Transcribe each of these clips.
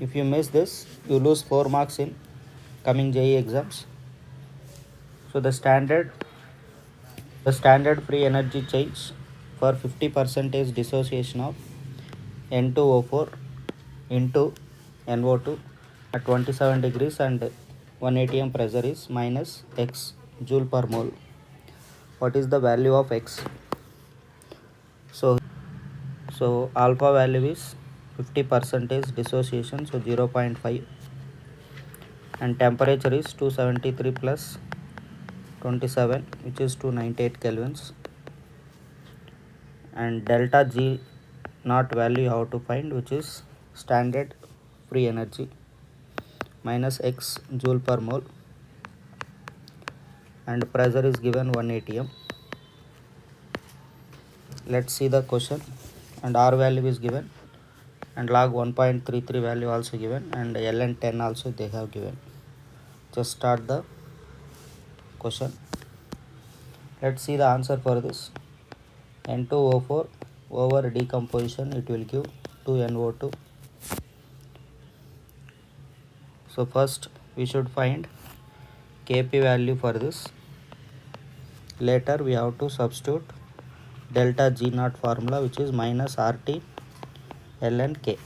If you miss this, you lose 4 marks in coming JEE exams. So the standard free energy change for 50% dissociation of N2O4 into NO2 at 27 degrees and 1 atm pressure is minus x joule per mole. What is the value of x? So alpha value is 50% dissociation, so 0.5, and temperature is 273 plus 27, which is 298 kelvins, and delta G naught value how to find, which is standard free energy minus x joule per mole, and pressure is given 1 atm. Let's see the question, and R value is given, and log 1.33 value also given, and ln 10 also they have given. Just start the question. Let's see the answer for this. N2O4 over decomposition, it will give 2NO2. So first we should find Kp value for this. Later we have to substitute delta G naught formula, which is minus RT ln K.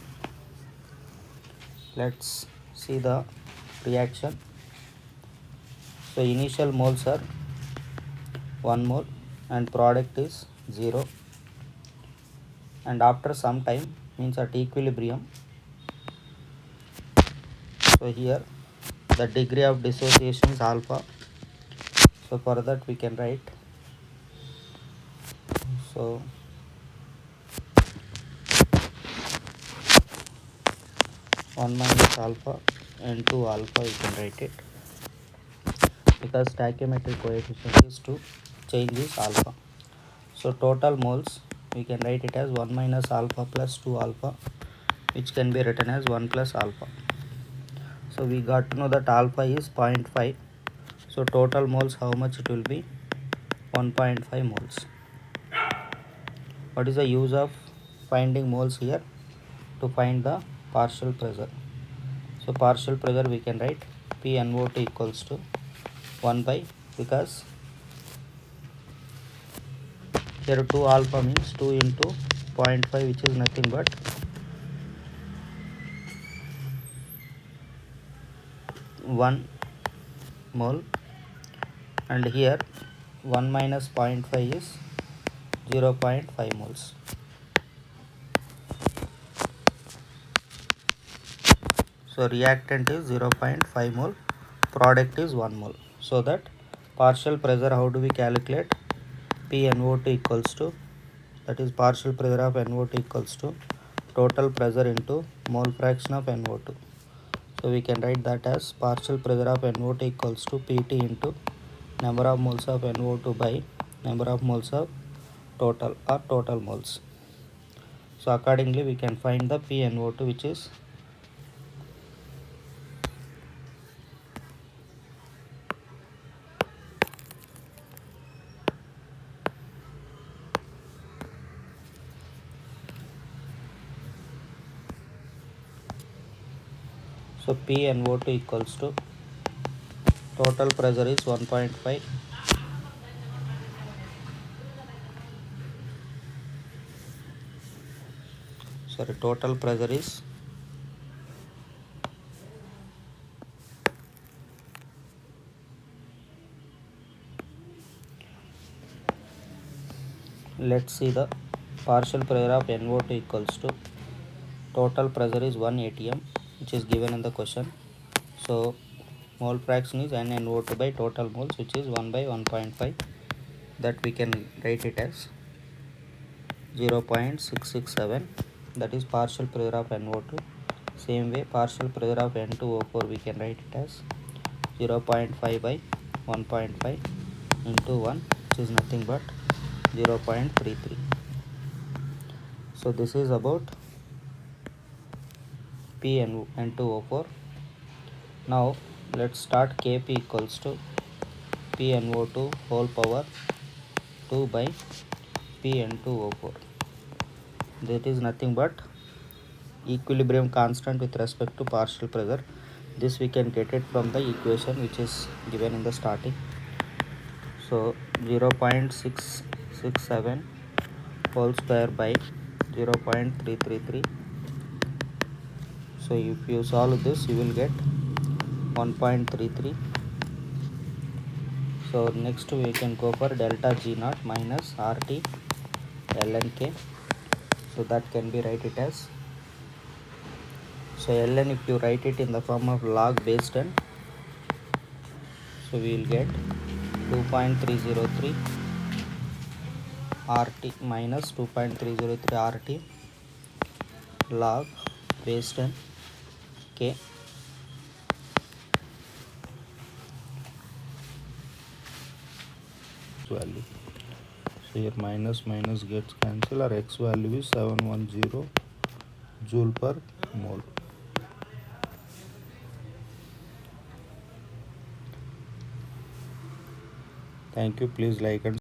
Let's see the reaction. So initial moles are 1 mole and product is 0, and after some time, means at equilibrium, so here the degree of dissociation is alpha. So for that we can write, so 1 minus alpha and 2 alpha, you can write it, because stoichiometric coefficient is to change is alpha. So total moles we can write it as 1 minus alpha plus 2 alpha, which can be written as 1 plus alpha. So we got to know that alpha is 0.5. So total moles, how much it will be? 1.5 moles. What is the use of finding moles here? To find the partial pressure. So partial pressure we can write PnO2 equals to 1 by, because here 2 alpha means 2 into 0.5, which is nothing but 1 mole, and here 1 minus 0.5 is 0.5 moles. So reactant is 0.5 mole, product is 1 mole. So that partial pressure, how do we calculate? PnO2 equals to, that is partial pressure of NO2 equals to total pressure into mole fraction of NO2. So we can write that as partial pressure of NO2 equals to Pt into number of moles of NO2 by number of moles of total, or total moles. So accordingly we can find the PnO2, which is so PnO2 equals to total pressure is 1.5, sorry, total pressure is let's see the partial pressure of NO2 equals to total pressure is 1 atm, which is given in the question. So mole fraction is NNO2 by total moles, which is 1 by 1.5, that we can write it as 0.667, that is partial pressure of NO2. Same way partial pressure of N2O4 we can write it as 0.5 by 1.5 into 1, which is nothing but 0.33. So this is about N2O4. Now let's start Kp equals to PnO2 whole power 2 by Pn2O4. That is nothing but equilibrium constant with respect to partial pressure. This we can get it from the equation which is given in the starting. So 0.667 whole square by 0.333. So if you solve this, you will get 1.33. So next we can go for delta G naught minus RT ln K. So that can be write it as, so ln if you write it in the form of log base 10, so we will get 2.303 RT minus 2.303 RT log base 10 K value. So here minus minus gets cancelled, our x value is 710 joule per mole. Thank you. Please like and